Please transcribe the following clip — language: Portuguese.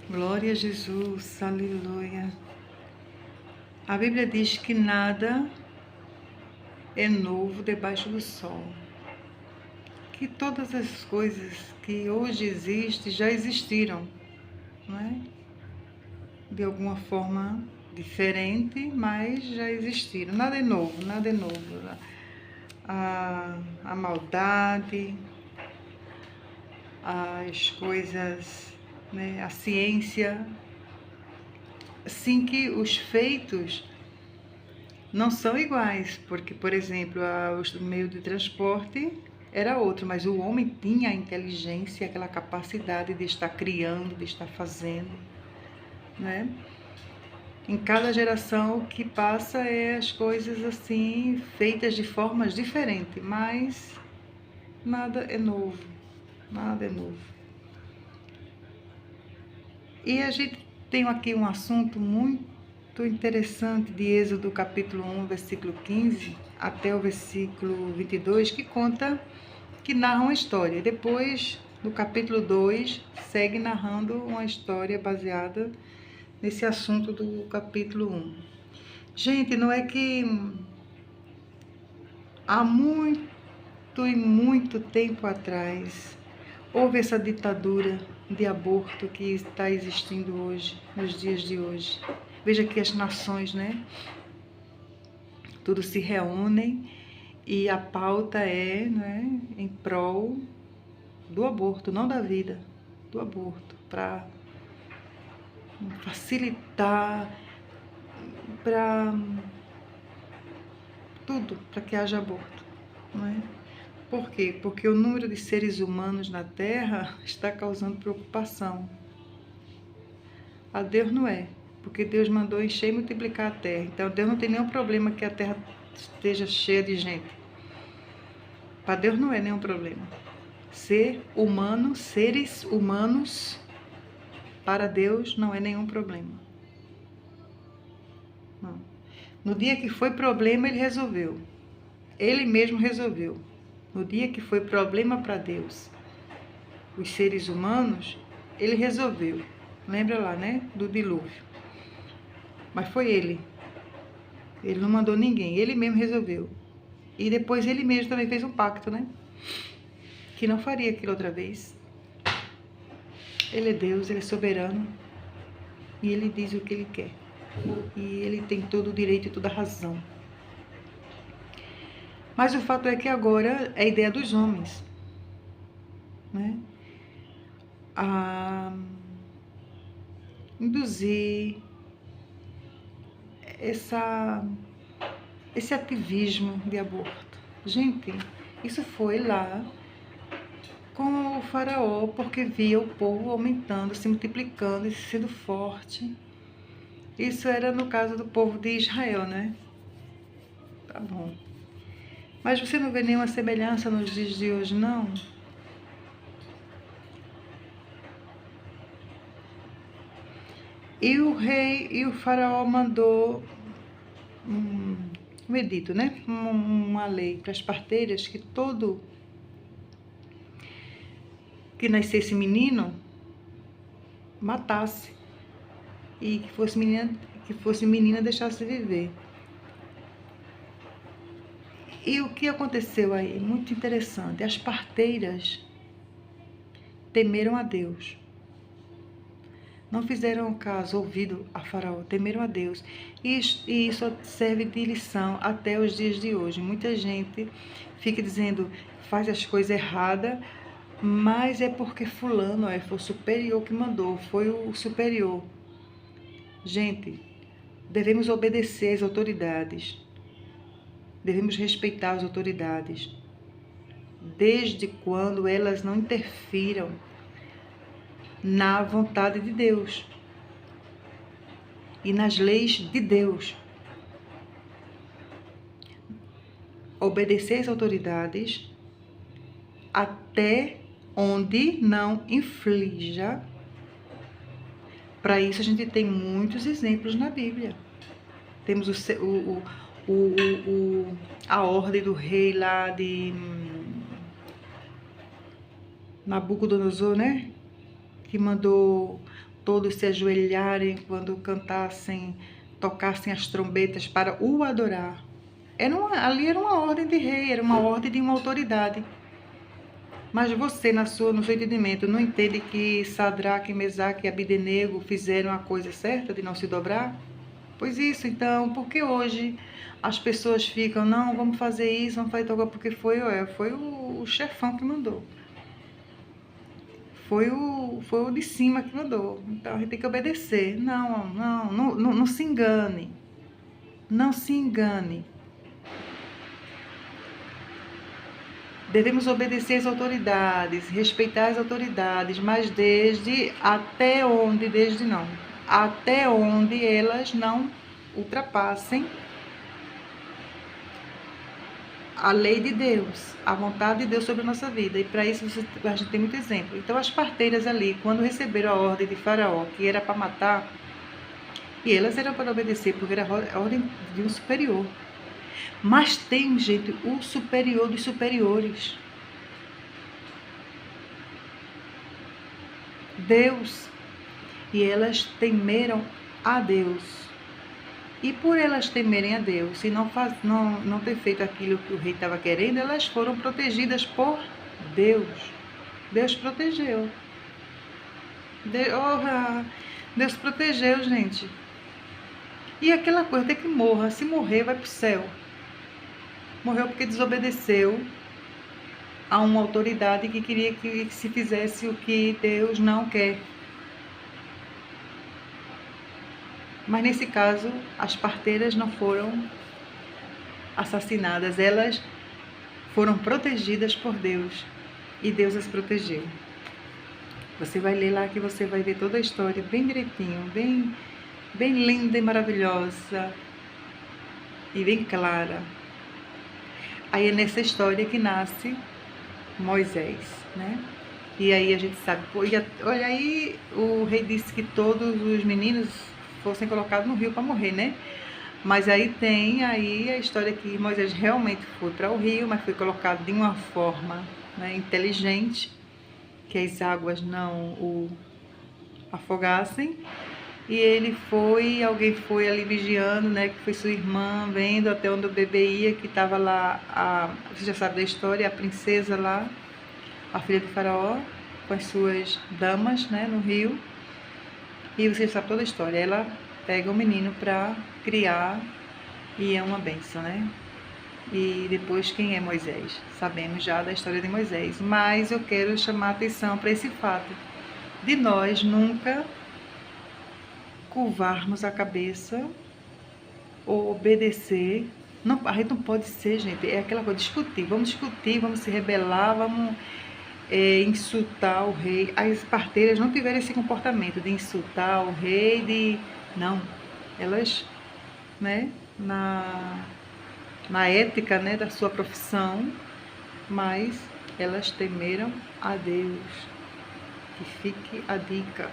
Glória a Jesus, aleluia. A Bíblia diz que nada é novo debaixo do sol. Que todas as coisas que hoje existem já existiram, não é? De alguma forma diferente, mas já existiram. Nada é novo, nada é novo. A maldade, as coisas, né? A ciência, assim que os feitos não são iguais, porque, por exemplo, o meio de transporte era outro, mas o homem tinha a inteligência, aquela capacidade de estar criando, de estar fazendo, né? Em cada geração o que passa é as coisas assim, feitas de formas diferentes, mas nada é novo, nada é novo. E a gente tem aqui um assunto muito interessante de Êxodo capítulo 1, versículo 15 até o versículo 22, que narra uma história. Depois, no capítulo 2, segue narrando uma história baseada nesse assunto do capítulo 1. Gente, não é que há muito e muito tempo atrás houve essa ditadura de aborto que está existindo hoje, nos dias de hoje. Veja que as nações, né? Tudo se reúnem e a pauta é, né, em prol do aborto, não da vida, do aborto, para facilitar, para tudo, para que haja aborto, não é? Por quê? Porque o número de seres humanos na Terra está causando preocupação. A Deus não é, porque Deus mandou encher e multiplicar a Terra. Então Deus não tem nenhum problema que a Terra esteja cheia de gente. Para Deus não é nenhum problema. Ser humano, seres humanos, para Deus não é nenhum problema. Não. No dia que foi problema, Ele resolveu. Ele mesmo resolveu. No dia que foi problema para Deus, os seres humanos, Ele resolveu. Lembra lá, né? Do dilúvio. Mas foi Ele. Ele não mandou ninguém. Ele mesmo resolveu. E depois Ele mesmo também fez um pacto, né? Que não faria aquilo outra vez. Ele é Deus, Ele é soberano. E Ele diz o que Ele quer. E Ele tem todo o direito e toda a razão. Mas o fato é que agora é a ideia dos homens, né? A induzir esse ativismo de aborto. Gente, isso foi lá com o faraó, porque via o povo aumentando, se multiplicando e sendo forte. Isso era no caso do povo de Israel, né? Tá bom. Mas você não vê nenhuma semelhança nos dias de hoje, não? E o rei e o faraó mandou um edito, né? Uma lei para as parteiras que todo que nascesse menino matasse e que fosse menina deixasse viver. E o que aconteceu aí? Muito interessante. As parteiras temeram a Deus. Não fizeram caso, ouvido a Faraó, temeram a Deus. E isso serve de lição até os dias de hoje. Muita gente fica dizendo, faz as coisas erradas, mas é porque fulano foi o superior que mandou, foi o superior. Gente, devemos obedecer às autoridades. Devemos respeitar as autoridades, desde quando elas não interfiram na vontade de Deus e nas leis de Deus. Obedecer às autoridades até onde não inflija. Para isso a gente tem muitos exemplos na Bíblia. Temos a ordem do rei lá de Nabucodonosor, né? Que mandou todos se ajoelharem quando cantassem, tocassem as trombetas para o adorar. Ali era uma ordem de rei, era uma ordem de uma autoridade. Mas você, no seu entendimento, não entende que Sadraque, Mesaque e Abdenego fizeram a coisa certa de não se dobrar? Pois isso, então, porque hoje as pessoas ficam, não, vamos fazer isso, vamos fazer tal, porque foi o chefão que mandou. Foi o de cima que mandou. Então a gente tem que obedecer. Não se engane. Não se engane. Devemos obedecer às autoridades, respeitar as autoridades, mas até onde elas não ultrapassem a lei de Deus, a vontade de Deus sobre a nossa vida. E para isso a gente tem muito exemplo. Então as parteiras ali, quando receberam a ordem de Faraó, que era para matar, e elas eram para obedecer, porque era a ordem de um superior. Mas tem, gente, o superior dos superiores. Deus. E elas temeram a Deus. E por elas temerem a Deus e não ter feito aquilo que o rei estava querendo, elas foram protegidas por Deus. Deus protegeu. Deus protegeu, gente. E aquela coisa, tem que morra. Se morrer, vai para o céu. Morreu porque desobedeceu a uma autoridade que queria que se fizesse o que Deus não quer. Mas nesse caso, as parteiras não foram assassinadas, elas foram protegidas por Deus e Deus as protegeu. Você vai ler lá que você vai ver toda a história bem direitinho, bem linda e maravilhosa e bem clara. Aí é nessa história que nasce Moisés, né? E aí a gente sabe, olha aí, o rei disse que todos os meninos fossem colocados no rio para morrer, né? Mas aí tem a história que Moisés realmente foi para o rio, mas foi colocado de uma forma, né, inteligente, que as águas não o afogassem. E alguém foi ali vigiando, né, que foi sua irmã, vendo até onde o bebê ia, que estava lá, você já sabe da história, a princesa lá, a filha do faraó, com as suas damas, né, no rio. E você sabe toda a história. Ela pega o menino para criar e é uma bênção, né? E depois, quem é Moisés? Sabemos já da história de Moisés. Mas eu quero chamar a atenção para esse fato de nós nunca curvarmos a cabeça ou obedecer. Não, a gente não pode ser, gente, é aquela coisa, discutir, vamos se rebelar, vamos insultar o rei. As parteiras não tiveram esse comportamento de insultar o rei, não, elas, né, na ética, né, da sua profissão, mas elas temeram a Deus. Que fique a dica.